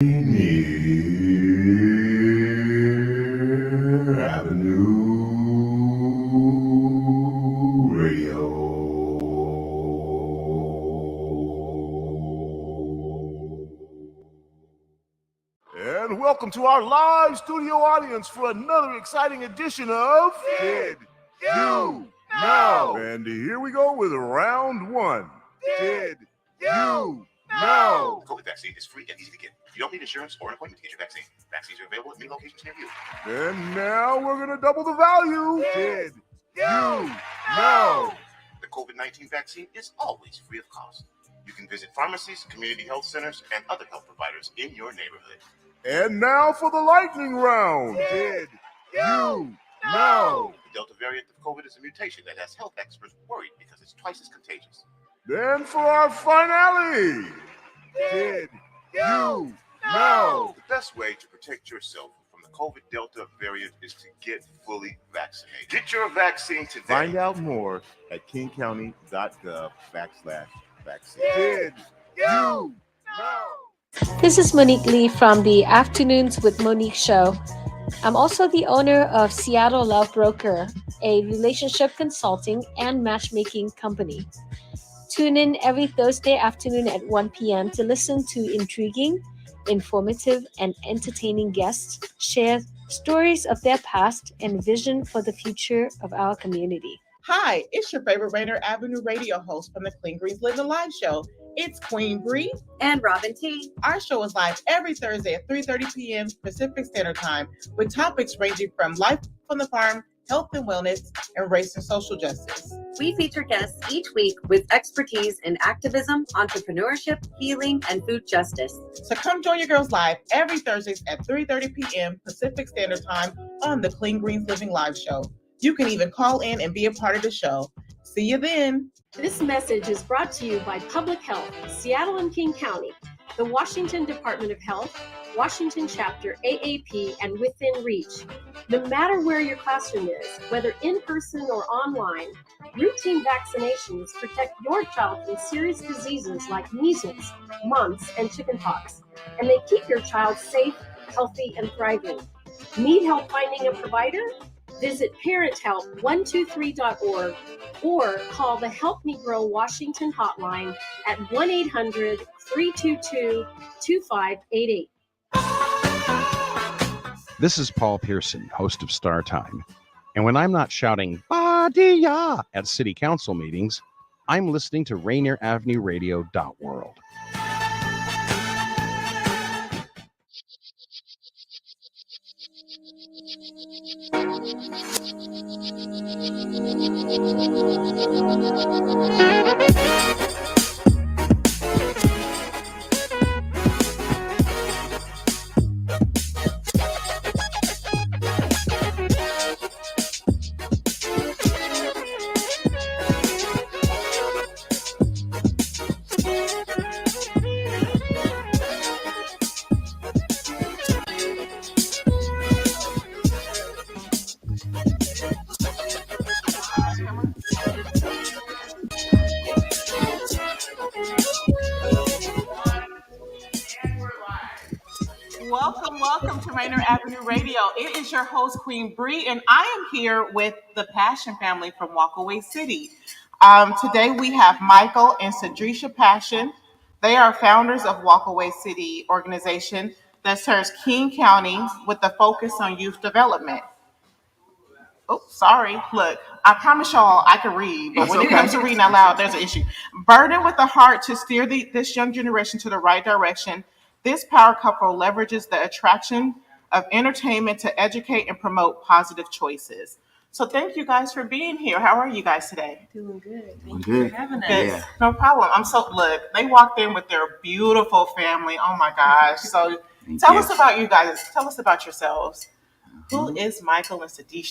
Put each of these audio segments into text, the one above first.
Rainier Avenue Radio. And welcome to our live studio audience for another exciting edition of Did You Know? And here we go with round one. Did you know? The COVID vaccine is free and easy to get. You don't need insurance or an appointment to get your vaccine. Vaccines are available at many locations near you. And now we're going to double the value. Did you know? The COVID-19 vaccine is always free of cost. You can visit pharmacies, community health centers, and other health providers in your neighborhood. And now for the lightning round. Did you know? The Delta variant of COVID is a mutation that has health experts worried because it's twice as contagious. Then for our finale. Did you know? The best way to protect yourself from the COVID Delta variant is to get fully vaccinated. Get your vaccine today. Find out more at kingcounty.gov/vaccine. Did you know? This is Monique Lee from the Afternoons with Monique show. I'm also the owner of Seattle Love Broker, a relationship consulting and matchmaking company. Tune in every Thursday afternoon at 1 p.m. to listen to intriguing, informative, and entertaining guests share stories of their past and vision for the future of our community. Hi, it's your favorite Rainier Avenue Radio host from the Clean Greens Living Live show. It's Queen Bri and Robin T. Our show is live every Thursday at 3:30 p.m. Pacific Standard Time with topics ranging from life on the farm, health and wellness, and race and social justice. We feature guests each week with expertise in activism, entrepreneurship, healing, and food justice. So come join your girls live every Thursdays at 3:30 p.m. Pacific Standard Time on the Clean Greens Living Live show. You can even call in and be a part of the show. See you then. This message is brought to you by Public Health, Seattle and King County, the Washington Department of Health, Washington Chapter, AAP, and Within Reach. No matter where your classroom is, whether in person or online, routine vaccinations protect your child from serious diseases like measles, mumps, and chickenpox, and they keep your child safe, healthy, and thriving. Need help finding a provider? Visit parenthelp123.org or call the Help Me Grow Washington hotline at 1-800-322-2588. This is Paul Pearson, host of Star Time. And when I'm not shouting, "Ba-dee-ya" at city council meetings, I'm listening to Rainier Avenue Radio.world. Welcome to Rainier Avenue Radio. It is your host, Queen Bri, and I am here with the Passion family from Walkaway City. Today we have Michael and Ceddy Passion. They are founders of Walkaway City organization that serves King County with a focus on youth development. Oh, sorry. Look, I promise y'all I can read, but when it comes to reading out loud, there's an issue. Burdened with a heart to steer this young generation to the right direction, this power couple leverages the attraction of entertainment to educate and promote positive choices. So thank you guys for being here. How are you guys today? Doing good. Thank you for having us. Yeah. No problem. Look, they walked in with their beautiful family. Oh my gosh. So tell us about you guys. Tell us about yourselves. Who is Michael and Ceddy?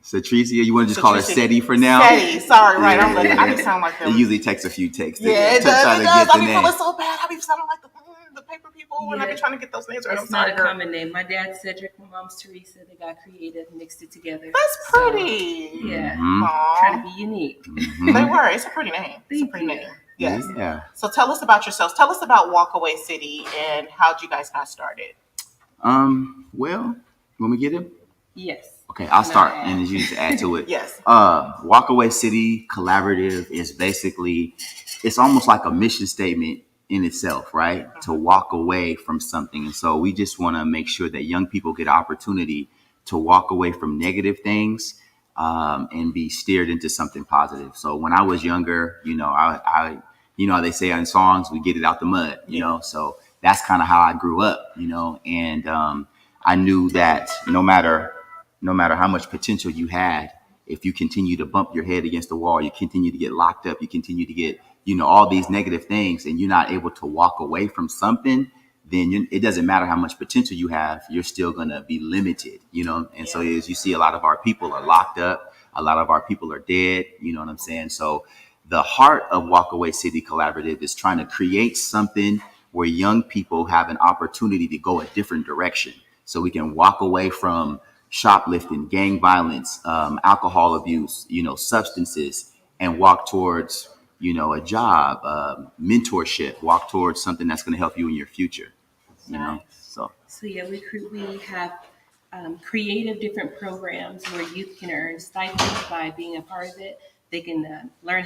Satricia, you want to just call her Ceddy for now? Ceddy, sorry, right. I'm looking, I just sound like them. It usually takes a few takes. Yeah, it does. I be feeling so bad. I be sounding like the paper people when I be trying to get those names right. It's not a common name. My dad's Cedric, my mom's Teresa. They got creative, mixed it together. That's pretty. So, yeah. Mm-hmm. Trying to be unique. Mm-hmm. They were. It's a pretty name. Thank you. Name. Yes. Yeah. So tell us about yourselves. Tell us about Walkaway City and how'd you guys got started? Well, when we get it, Yes. okay, I'll start and then you just add to it. Yes. Walkaway City Collaborative is basically, it's almost like a mission statement in itself, right? To walk away from something. And so we just want to make sure that young people get opportunity to walk away from negative things and be steered into something positive. So when I was younger, you know, how they say in songs, we get it out the mud, you know, so that's kind of how I grew up, you know, and I knew that no matter how much potential you had, if you continue to bump your head against the wall, you continue to get locked up, you continue to get, you know, all these negative things, and you're not able to walk away from something, then it doesn't matter how much potential you have, you're still going to be limited, you know? And so as you see, a lot of our people are locked up, a lot of our people are dead, you know what I'm saying? So the heart of Walkaway City Collaborative is trying to create something where young people have an opportunity to go a different direction. So we can walk away from shoplifting, gang violence, alcohol abuse, you know, substances, and walk towards, you know, a job, mentorship, walk towards something that's going to help you in your future, you know? So yeah, we have creative different programs where youth can earn stipends by being a part of it. They can learn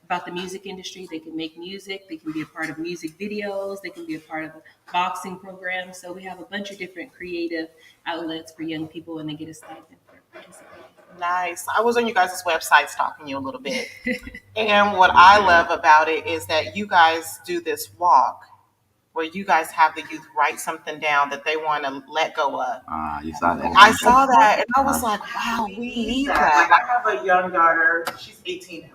about the music industry. They can make music. They can be a part of music videos. They can be a part of a boxing program. So we have a bunch of different creative outlets for young people, and they get a stipend for participating. Nice. I was on you guys' website stalking you a little bit. And what I love about it is that you guys do this walk where you guys have the youth write something down that they want to let go of. You saw that. I saw that and I was like, wow, we need that. Like, I have a young daughter, she's 18 now.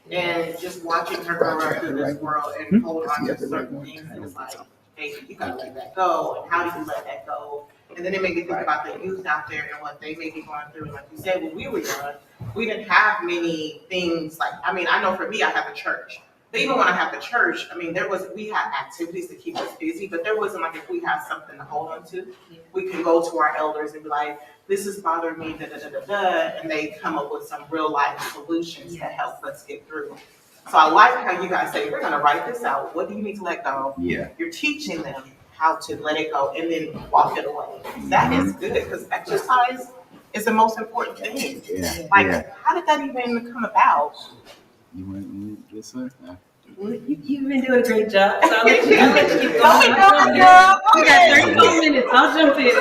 And just watching her grow up through this world and hold on to certain things, and it's like, hey, you gotta let that go. And how do you let that go? And then it made me think about the youth out there and what they may be going through. And like you said, when we were young, we didn't have many things like, I mean, I know for me, I have a church. But even when I have the church, I mean, we had activities to keep us busy, but there wasn't like, if we have something to hold on to, we can go to our elders and be like, this is bothering me, da da da da da, and they come up with some real life solutions to help us get through. So I like how you guys say, we're gonna write this out. What do you need to let go? Yeah. You're teaching them how to let it go and then walk it away. That is good, because exercise is the most important thing. Yeah. Like, how did that even come about? You want this one? Well, you've been doing a great job, so I'll let you keep going. We got 30 more minutes. I'll jump in.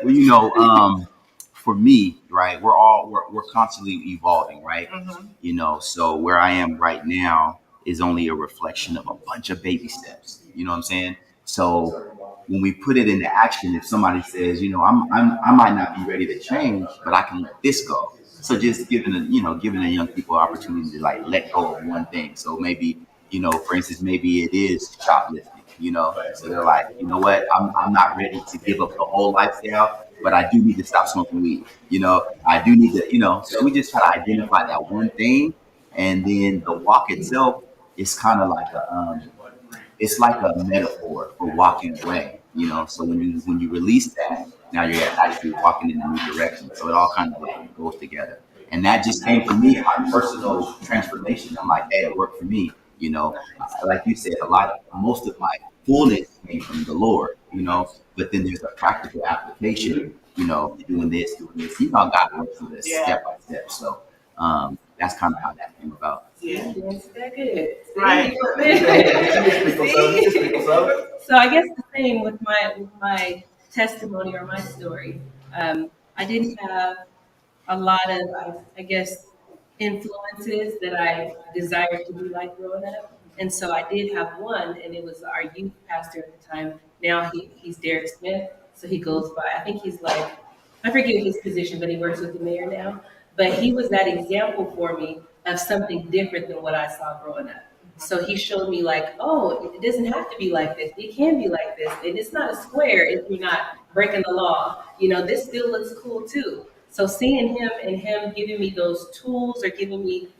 Well, you know, for me, right, we're constantly evolving, right? Mm-hmm. You know, so where I am right now is only a reflection of a bunch of baby steps. You know what I'm saying? So when we put it into action, if somebody says, you know, I might not be ready to change, but I can let this go. So just giving the young people opportunity to like let go of one thing. So maybe, you know, for instance, maybe it is shoplifting, you know, so they're like, you know what, I'm not ready to give up the whole lifestyle, but I do need to stop smoking weed. You know, I do need to, you know, so we just try to identify that one thing. And then the walk itself is kind of like it's like a metaphor for walking away, you know. So when you release that, now you're actually walking in a new direction. So it all kind of like goes together. And that just came from me, my personal transformation. I'm like, hey, it worked for me, you know. Like you said, most of my fullness came from the Lord, you know. But then there's a practical application, you know, doing this. You know, God works with us step by step. So that's kind of how that came about. Yeah. Yes, that good. Right. So I guess the same with my testimony or my story. I didn't have a lot of, I guess, influences that I desired to be like growing up. And so I did have one, and it was our youth pastor at the time. Now he's Derek Smith. So he goes by, I think he's like, I forget his position, but he works with the mayor now. But he was that example for me of something different than what I saw growing up. So he showed me like, oh, it doesn't have to be like this. It can be like this. And it's not a square if you're not breaking the law. You know, this still looks cool too. So seeing him and him giving me those tools, or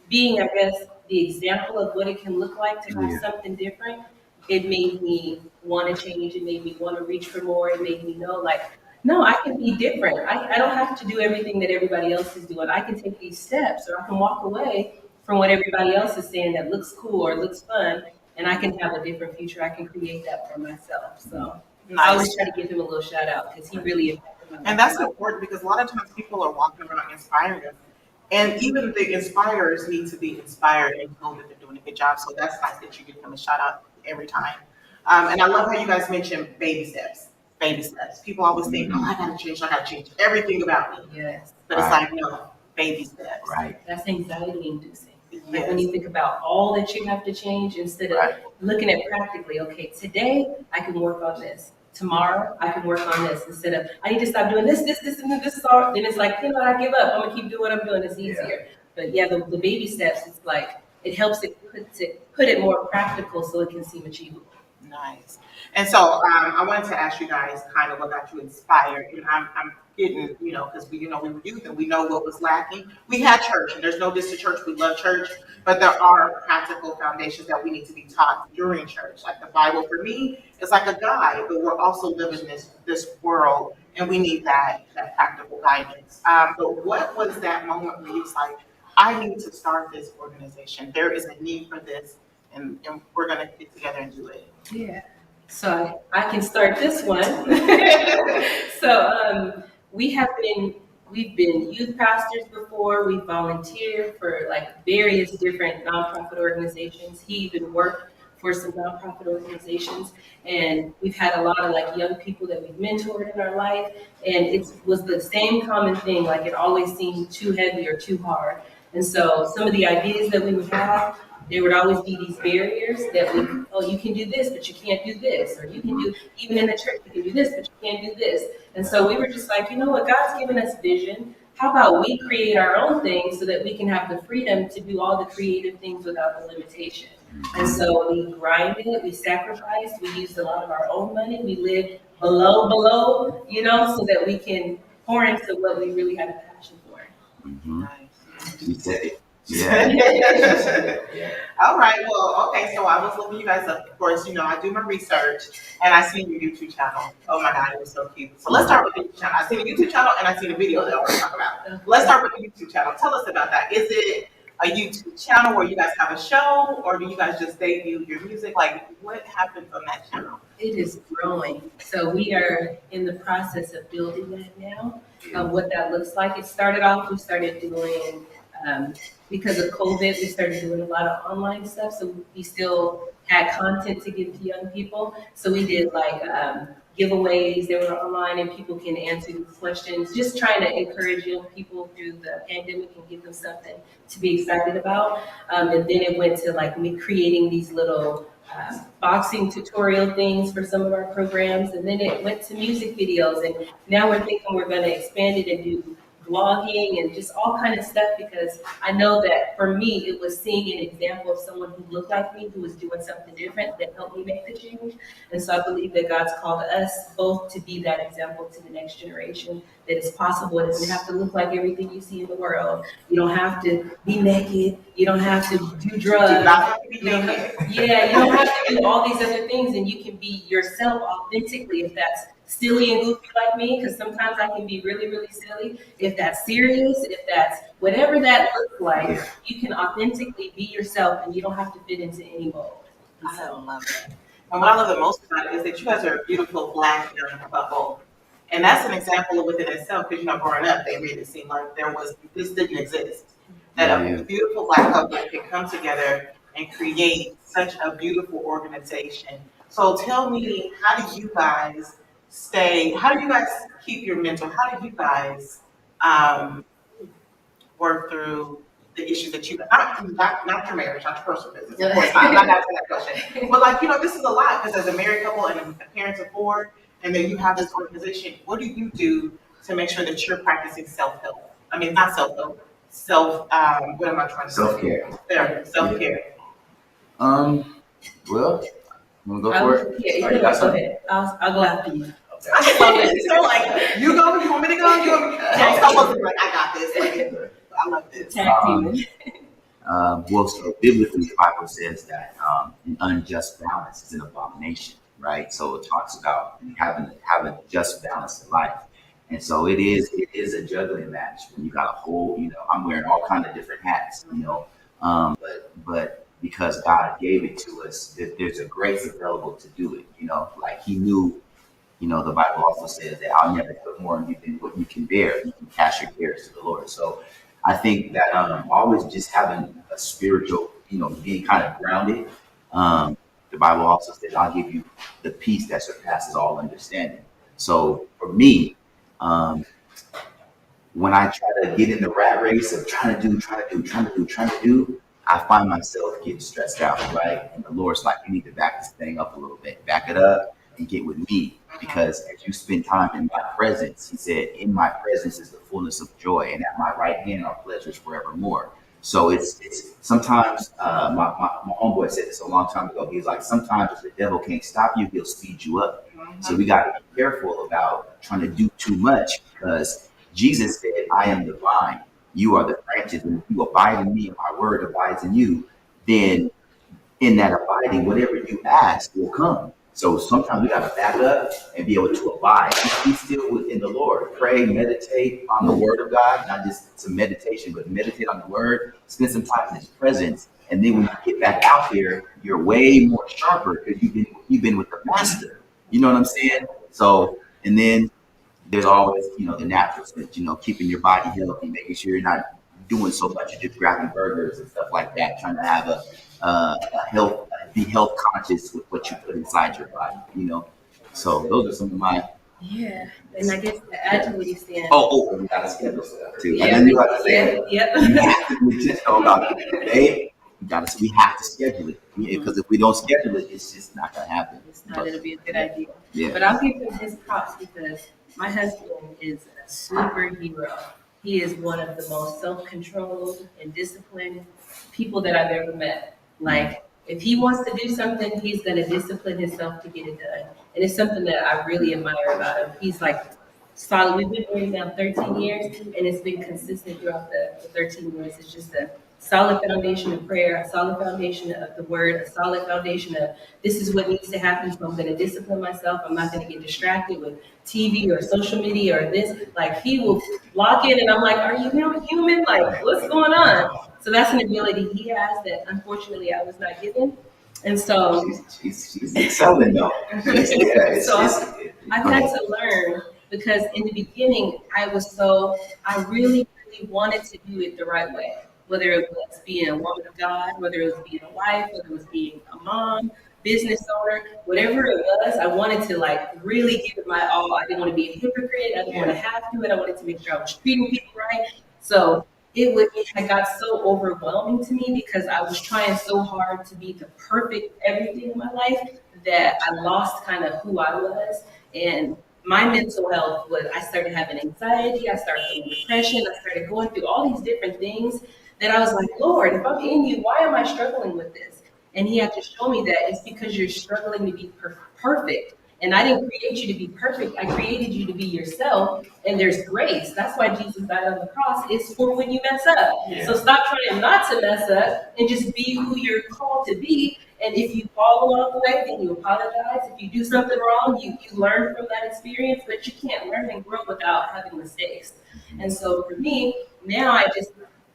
being, I guess, the example of what it can look like to have something different, it made me want to change. It made me want to reach for more. It made me know, like, no, I can be different. I don't have to do everything that everybody else is doing. I can take these steps, or I can walk away from what everybody else is saying that looks cool or looks fun, and I can have a different future. I can create that for myself. So I always try to give him a little shout out because he really impacted my life. And that's important because a lot of times people are walking around inspiring us. And even the inspirers need to be inspired and know that they're doing a good job. So that's nice that you give them a shout out every time. And I love how you guys mentioned baby steps. Baby steps. People always think, oh, I gotta change everything about me. Yes. But it's like, no, baby steps. Right. That's anxiety inducing. Yes. Like when you think about all that you have to change instead of looking at practically, okay, today I can work on this. Tomorrow I can work on this instead of I need to stop doing this, and this is all. Then it's like, you know what, I give up. I'm gonna keep doing what I'm doing. It's easier. But yeah, the baby steps. It's like it helps it put it more practical so it can seem achievable. Nice. And so I wanted to ask you guys kind of what got you inspired. And I'm getting, because we were youth and we know what was lacking. We had church, and there's no diss to church. We love church, but there are practical foundations that we need to be taught during church. Like the Bible for me is like a guide, but we're also living this world, and we need that practical guidance. But what was that moment where you was like, I need to start this organization. There is a need for this, and we're gonna get together and do it. Yeah. So I can start this one. So we've been youth pastors before. We volunteered for like various different nonprofit organizations. He even worked for some nonprofit organizations, and we've had a lot of like young people that we've mentored in our life, and it was the same common thing. Like it always seemed too heavy or too hard. And so some of the ideas that we would have, there would always be these barriers that you can do this, but you can't do this. Or you can do, even in the church, you can do this, but you can't do this. And so we were just like, you know what, God's given us vision. How about we create our own things so that we can have the freedom to do all the creative things without the limitation. And so we grinded, we sacrificed, we used a lot of our own money. We lived below, so that we can pour into what we really had a passion for. Mm-hmm. You said it. Yeah. All right. Well, okay. So I was looking you guys up. Of course, I do my research, and I seen your YouTube channel. Oh my God, it was so cute. So let's start with the YouTube channel. I seen the YouTube channel, and I seen a video that I want to talk about. Let's start with the YouTube channel. Tell us about that. Is it a YouTube channel where you guys have a show, or do you guys just debut your music? Like, what happened on that channel? It is growing. So we are in the process of building that now. What that looks like. It started off. We started doing. Because of COVID, we started doing a lot of online stuff. So we still had content to give to young people. So we did like giveaways that were online and people can answer these questions, just trying to encourage young people through the pandemic and give them something to be excited about. And then it went to like me creating these little boxing tutorial things for some of our programs. And then it went to music videos. And now we're thinking we're going to expand it and do vlogging and just all kind of stuff, because I know that for me, it was seeing an example of someone who looked like me, who was doing something different that helped me make the change. And so I believe that God's called us both to be that example to the next generation, that it's possible. It doesn't have to look like everything you see in the world. You don't have to be naked. You don't have to do drugs. You don't have to do all these other things, and you can be yourself authentically, if that's silly and goofy like me, because sometimes I can be really, really silly. If that's serious, if that's whatever that looks like, you can authentically be yourself and you don't have to fit into any mold. I love that. And what I love the most about it is that you guys are a beautiful Black young couple. And that's an example of within itself, because growing up, they made it seem like this didn't exist. That a beautiful Black couple can come together and create such a beautiful organization. So tell me, how do you guys keep your mental? How do you guys work through the issues that you not your marriage, not your personal business? Of course not. I'm not asking that question. But this is a lot, because as a married couple and a parent of 4, and then you have this organization. What do you do to make sure that you're practicing self-help? I mean, not self-help. What am I trying to say? Self-care. There, self-care. Well, you want to go for it? Yeah, you go ahead. I'll go after you. I just love this. They're like, you go, you want me to go? You want me to go? Someone's like, I got this. Like, I love this. Well, so biblically, the Bible says that an unjust balance is an abomination, right? So it talks about having a just balance in life. And so it is a juggling match when you got a whole, I'm wearing all kinds of different hats, But because God gave it to us, there's a grace available to do it. Like He knew. The Bible also says that I'll never put more on you than what you can bear. You can cast your cares to the Lord. So I think that always just having a spiritual, being kind of grounded. The Bible also says, I'll give you the peace that surpasses all understanding. So for me, when I try to get in the rat race of trying to do, I find myself getting stressed out, right? And the Lord's like, you need to back this thing up a little bit, back it up and get with me. Because as you spend time in my presence, He said, in my presence is the fullness of joy, and at my right hand are pleasures forevermore. So it's sometimes, my homeboy said this a long time ago. He's like, sometimes if the devil can't stop you, he'll speed you up. So we got to be careful about trying to do too much, because Jesus said, I am the vine, you are the branches, and if you abide in me and my word abides in you, then in that abiding, whatever you ask will come. So sometimes we got to back up and be able to abide. Be still within the Lord. Pray, meditate on the word of God, not just some meditation, but meditate on the word. Spend some time in His presence. And then when you get back out there, you're way more sharper because you've been with the master. You know what I'm saying? So, and then there's always, the natural stuff, keeping your body healthy, making sure you're not doing so much, you're just grabbing burgers and stuff like that, trying to have be health conscious with what you put inside your body, So those are some of my. Yeah, and I guess to add to what you're saying. Oh, we got to schedule stuff too. Yeah. And then you have to say, Yep. we just know about it. Babe, we have to schedule it, because if we don't schedule it, it's just not gonna happen. It's not gonna be a good idea. Yeah. But I'll give him his props because my husband is a superhero. He is one of the most self-controlled and disciplined people that I've ever met. Like, if he wants to do something, he's going to discipline himself to get it done. And it's something that I really admire about him. He's like solid. We've been married now 13 years, and it's been consistent throughout the 13 years. It's just a solid foundation of prayer, a solid foundation of the word, a solid foundation of this is what needs to happen. So I'm going to discipline myself. I'm not going to get distracted with TV or social media or this. Like, he will lock in, and I'm like, are you human? Like, what's going on? So that's an ability he has that unfortunately I was not given. And so she's excelling though. I've had to learn, because in the beginning I really wanted to do it the right way. Whether it was being a woman of God, whether it was being a wife, whether it was being a mom, business owner, whatever it was, I wanted to really give it my all. I didn't want to be a hypocrite. I didn't want to have to it. I wanted to make sure I was treating people right. So it had got so overwhelming to me because I was trying so hard to be the perfect everything in my life that I lost kind of who I was. And my mental health I started having anxiety. I started having depression. I started going through all these different things that I was like, Lord, if I'm in you, why am I struggling with this? And He had to show me that it's because you're struggling to be perfect. And I didn't create you to be perfect. I created you to be yourself. And there's grace. That's why Jesus died on the cross. It's for when you mess up. Yeah. So stop trying not to mess up and just be who you're called to be. And if you fall along the way, then you apologize. If you do something wrong, you learn from that experience. But you can't learn and grow without having mistakes. And so for me, now I just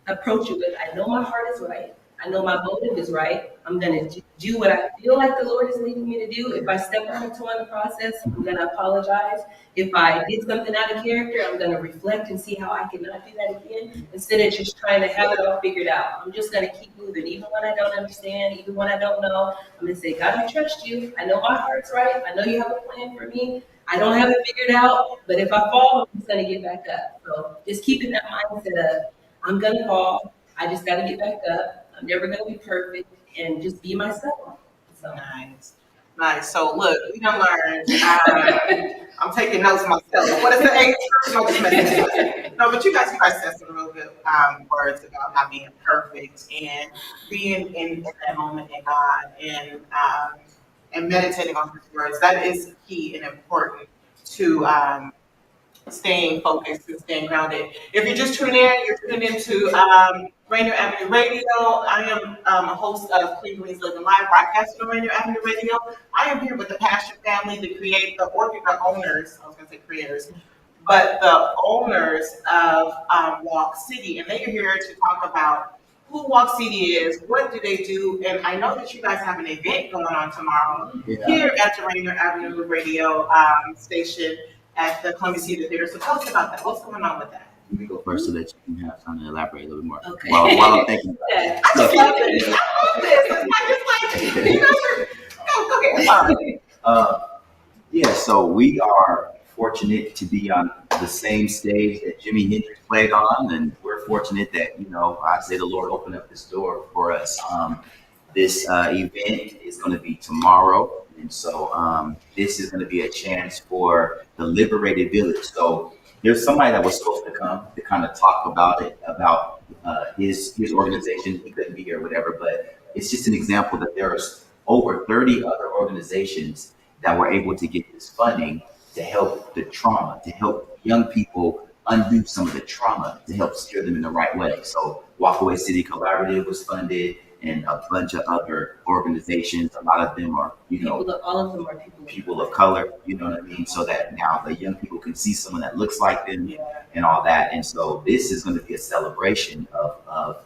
approach it with, I know my heart is right. I know my motive is right. I'm going to do what I feel like the Lord is leading me to do. If I step on a toe in the process, I'm going to apologize. If I did something out of character, I'm going to reflect and see how I cannot do that again, instead of just trying to have it all figured out. I'm just going to keep moving. Even when I don't understand, even when I don't know, I'm going to say, God, I trust you. I know my heart's right. I know you have a plan for me. I don't have it figured out, but if I fall, I'm just going to get back up. So just keeping that mindset of, I'm going to fall. I just got to get back up. I'm never going to be perfect, and just be myself. So Nice. So look, we done learned. I'm taking notes myself. What is the age? No, but you guys said some real good words about not being perfect and being in that moment in God and meditating on His words. That is key and important to staying focused and staying grounded. If you're just tuning in, you're tuning into Rainier Avenue Radio. I am a host of Queen Bri's Living Live, broadcasting on Rainier Avenue Radio. I am here with the Passion family, the owners, I was going to say creators, but the owners of Walk City, and they are here to talk about who Walk City is, what do they do, and I know that you guys have an event going on tomorrow here at the Rainier Avenue Radio station at the Columbia Theater. So tell us about that. What's going on with that? Let me go first so that you can have time to elaborate a little bit more. Okay. While I'm thinking about it. I just love this. I love this. I just like, you guys are, go ahead. Sorry. Yeah, so we are fortunate to be on the same stage that Jimi Hendrix played on, and we're fortunate that, I say the Lord opened up this door for us. This event is going to be tomorrow, and so this is going to be a chance for the Liberated Village. So there's somebody that was supposed to come to kind of talk about it, about his organization. He couldn't be here or whatever, but it's just an example that there's over 30 other organizations that were able to get this funding to help the trauma, to help young people undo some of the trauma, to help steer them in the right way. So Walkaway City Collaborative was funded, and a bunch of other organizations. A lot of them are, all of them are people of color, you know what I mean? So that now the young people can see someone that looks like them and all that. And so this is going to be a celebration of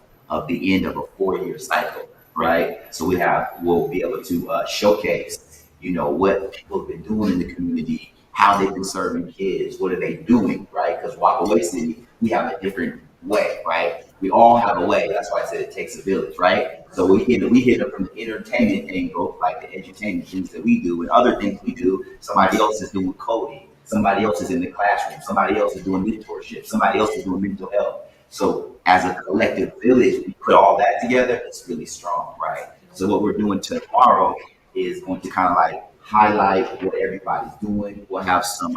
the end of a 4-year cycle, right? So we'll be able to showcase, what people have been doing in the community, how they've been serving kids, what are they doing, right? Because Walkaway City, we have a different way, right? We all have a way. That's why I said it takes a village, right? So we hit it from the entertainment angle, like the edutainment things that we do and other things we do. Somebody else is doing coding. Somebody else is in the classroom. Somebody else is doing mentorship. Somebody else is doing mental health. So as a collective village, we put all that together. It's really strong, right? So what we're doing tomorrow is going to kind of like highlight what everybody's doing. We'll have some.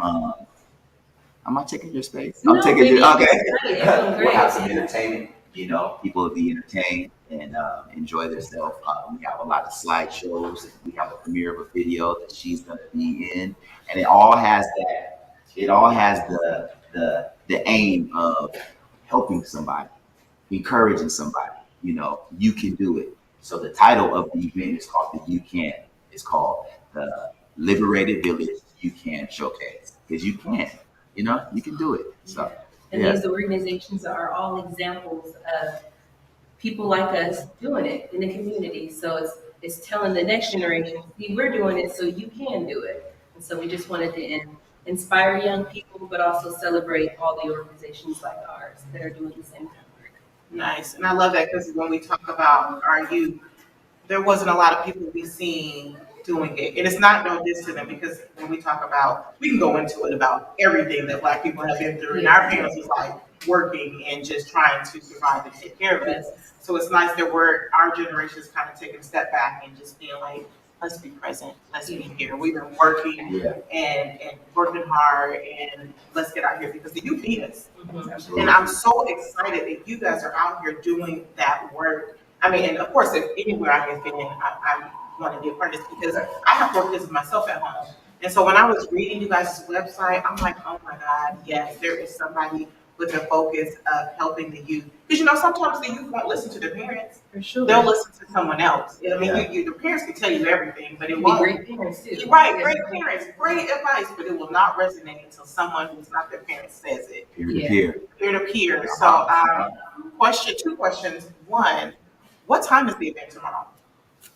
Am I taking your space? No, I'm taking your. Okay. We'll have some entertainment. People will be entertained and enjoy themselves. We have a lot of slideshows. We have a premiere of a video that she's going to be in, and it all has that. It all has the aim of helping somebody, encouraging somebody. You can do it. So the title of the event is called the You Can. It's called the Liberated Village You Can Showcase, because you can. You can do it. So, and these organizations are all examples of people like us doing it in the community. So it's telling the next generation, see, we're doing it, so you can do it. And so we just wanted to inspire young people, but also celebrate all the organizations like ours that are doing the same kind of work. Nice. And I love that, because when we talk about our youth, there wasn't a lot of people we seen doing it. And it's not no diss to them, because when we talk about, we can go into it about everything that Black people have been through. And our parents was like working and just trying to survive and take care of it. So it's nice that our generation's kind of taking a step back and just being like, let's be present, let's be here. We've been working and working hard, and let's get out here, because the youth need us. And I'm so excited that you guys are out here doing that work. I mean, and of course, if anywhere I can fit in, I want to be a part of this, because I have worked this myself at home. And so when I was reading you guys' website, I'm like, oh my God, yes, there is somebody with a focus of helping the youth. Because sometimes the youth won't listen to their parents. For sure. They'll listen to someone else. I mean, the parents can tell you everything, but it won't. Great parents too. Right, great parents, great advice, but it will not resonate until someone who's not their parent says it. Peer to peer. Peer to peer. So, two questions. One, what time is the event tomorrow?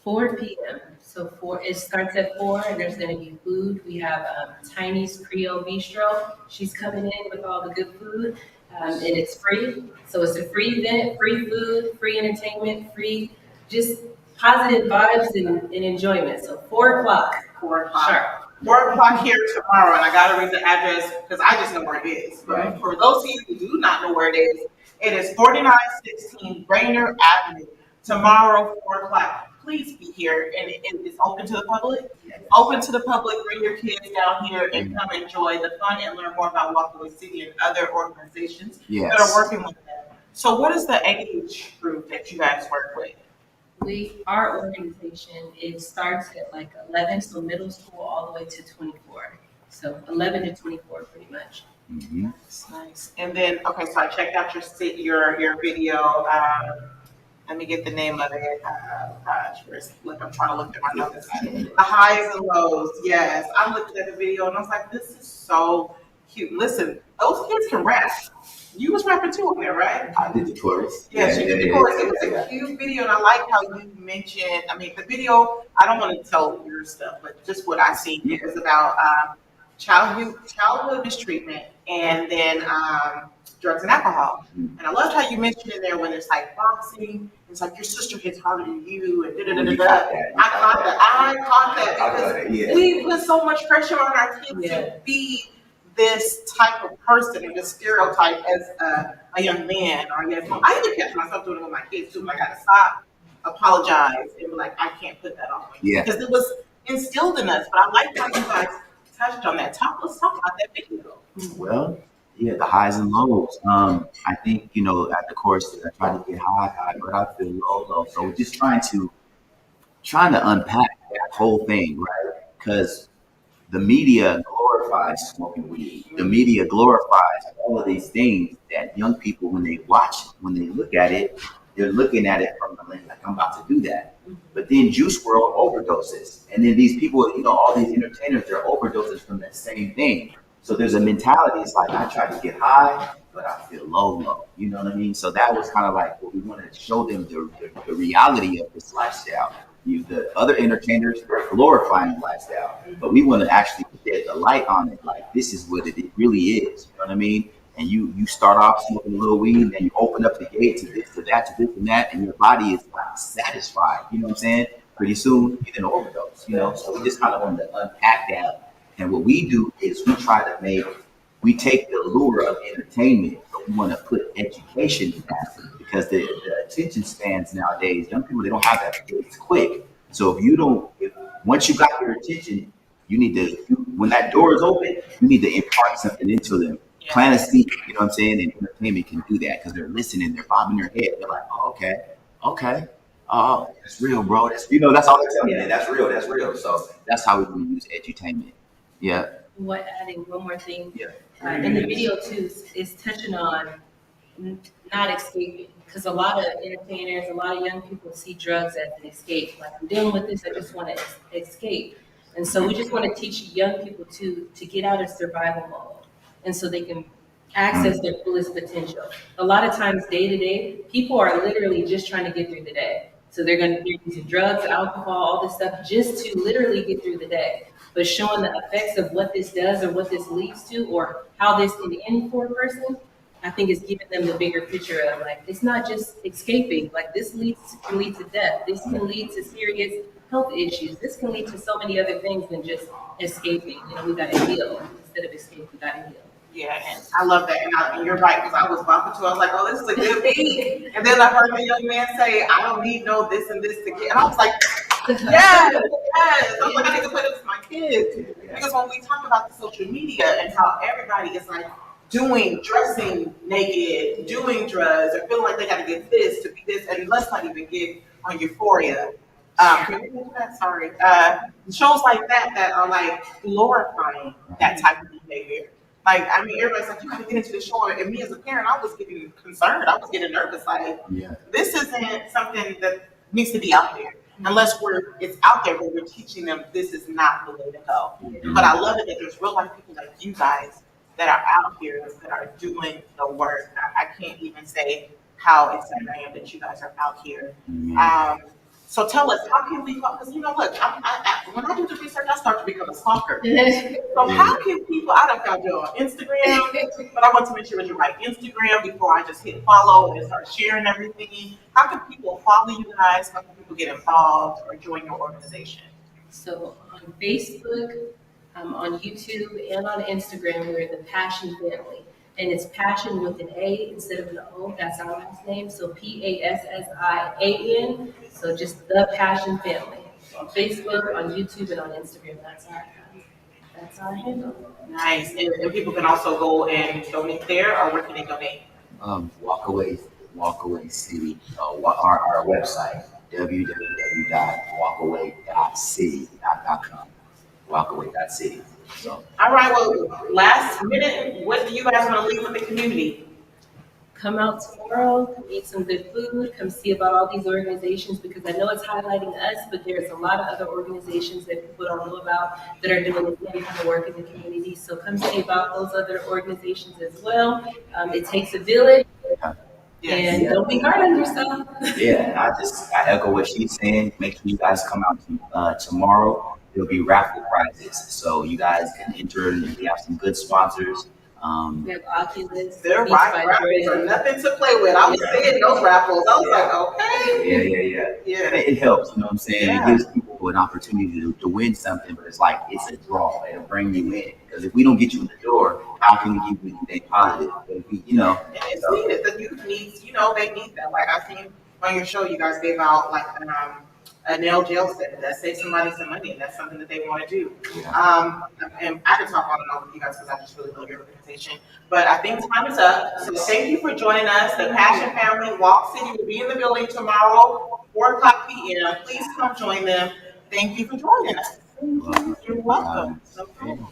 4 p.m. So it starts at 4, and there's going to be food. We have Tiny's Creole Bistro. She's coming in with all the good food, and it's free. So it's a free event, free food, free entertainment, free just positive vibes and enjoyment. So 4 o'clock. 4 o'clock. Sharp. 4 o'clock here tomorrow, and I got to read the address because I just know where it is. But for those of you who do not know where it is 4916 Rainier Avenue. Tomorrow, 4 o'clock. Please be here, and it's open to the public. Open to the public. Bring your kids down here and come enjoy the fun and learn more about Walkaway City and other organizations that are working with them. So, what is the age group that you guys work with? Our organization, it starts at like 11, so middle school, all the way to 24. So 11 to 24, pretty much. Mm-hmm. That's nice. And then, okay, so I checked out your video. Let me get the name of it. I'm trying to look at my notes. The highs and lows. Yes, I looked at the video and I was like, this is so cute. Listen, those kids can rap. You was rapping too on there, right? I did the chorus. Yes, you did the chorus. It was a cute video, and I like how you mentioned. I mean, the video. I don't want to tell your stuff, but just what I seen. It was about childhood mistreatment, and then drugs and alcohol. And I loved how you mentioned in there when it's like boxing. It's like your sister hits harder than you, and I caught that because we put so much pressure on our kids to be this type of person and this stereotype as a young man or a young woman. I even catch myself doing it with my kids too. I gotta stop, apologize, and be like, I can't put that on you because it was instilled in us. But I like how you guys touched on that. Let's talk about that video. Well, yeah, the highs and lows. I think, at the course, I try to get high, but I feel low. So just trying to unpack that whole thing, right? Because the media glorifies smoking weed. The media glorifies all of these things that young people, when they watch it, when they look at it, they're looking at it from the lens like, I'm about to do that. But then Juice WRLD overdoses. And then these people, all these entertainers, they're overdoses from that same thing. So there's a mentality. It's like, I try to get high, but I feel low. You know what I mean? So that was kind of like what we wanted to show them, the reality of this lifestyle. The other entertainers are glorifying the lifestyle, but we want to actually shed the light on it. Like, this is what it really is. You know what I mean? And you start off smoking a little weed, and then you open up the gate to this, to that, to this and that, and your body is like satisfied. You know what I'm saying? Pretty soon, you get an overdose. So we just kind of wanted to unpack that. And what we do is we take the allure of entertainment, but we want to put education in that, because the attention spans nowadays, young people, they don't have that. It's quick. So once you got their attention, you need to, when that door is open, you need to impart something into them. Plant a seed, you know what I'm saying? And entertainment can do that because they're listening, they're bobbing their head. They're like, oh, okay. Oh, that's real, bro. That's all they're telling me. That's real. So that's how we want to use edutainment. Yeah. Adding one more thing. Yeah. In the video too is touching on not escaping, because a lot of entertainers, a lot of young people see drugs as an escape. Like, I'm dealing with this, I just want to escape. And so we just want to teach young people to get out of survival mode, and so they can access their fullest potential. A lot of times, day to day, people are literally just trying to get through the day. So they're using drugs, alcohol, all this stuff just to literally get through the day. But showing the effects of what this does or what this leads to or how this can end for a person, I think is giving them the bigger picture of, like, it's not just escaping. Like, this can lead to death. This can lead to serious health issues. This can lead to so many other things than just escaping. We got to heal. Instead of escape, we got to heal. Yeah, and I love that. And you're right, because I was bumping to it. I was like, oh, this is a good beat. And then I heard the young man say, I don't need no this and this to get. And I was like, yes. I was like, I need to play this with my kids. Because when we talk about the social media and how everybody is like dressing naked, doing drugs, or feeling like they got to get this to be this, and let's not even get on Euphoria. Can we do that? Sorry. Shows like that are like glorifying that type of behavior. Like, I mean, everybody's like, you got to get into the show. And me as a parent, I was getting concerned. I was getting nervous. Like, this isn't something that needs to be out there. Unless it's out there, but we're teaching them this is not the way to go. But I love it that there's real life people like you guys that are out here that are doing the work. I can't even say how excited I am that you guys are out here. So tell us, how can we, because look, when I do the research, I start to become a stalker. So how can people, I done found you on Instagram, but I want to make sure that you're right, Instagram, before I just hit follow and start sharing everything. How can people follow you guys? How can people get involved or join your organization? So on Facebook, on YouTube, and on Instagram, we're the Passion Family. And it's Passion with an A instead of an O. That's our last name. So PASSIAN. So just the Passion Family. On Facebook, on YouTube, and on Instagram. That's our handle. Nice. And people can also go and donate there, or where can they donate? Walkaway City. Our website, www.walkaway.city.com. Walkaway.city. So. All right. Well, last minute, what do you guys want to leave with the community? come out tomorrow, come eat some good food, come see about all these organizations, because I know it's highlighting us, but there's a lot of other organizations that people don't know about that are doing the same kind of work in the community. So come see about those other organizations as well. It takes a village, and don't be hard on yourself. Yeah, I echo what she's saying. Make sure you guys come out tomorrow. There'll be raffle prizes, so you guys can enter, and we have some good sponsors. We have Oculus. Their raffles are nothing to play with. I was seeing those raffles. I was like, okay. Yeah. It helps, you know what I'm saying? It gives people an opportunity to win something, but it's like, it's a draw. It'll bring you in. Because if we don't get you in the door, how can we give you anything positive? But if we, And it's needed. The youth needs, they need that. Like I seen on your show, you guys gave out like a nail gel set that saves somebody some money, and that's something that they want to do. And I can talk on and on with you guys because I just really love your organization. But I think time is up. So thank you for joining us. The Passion Family Walk City will be in the building tomorrow, 4:00 p.m. Please come join them. Thank you for joining us. You're welcome. No problem.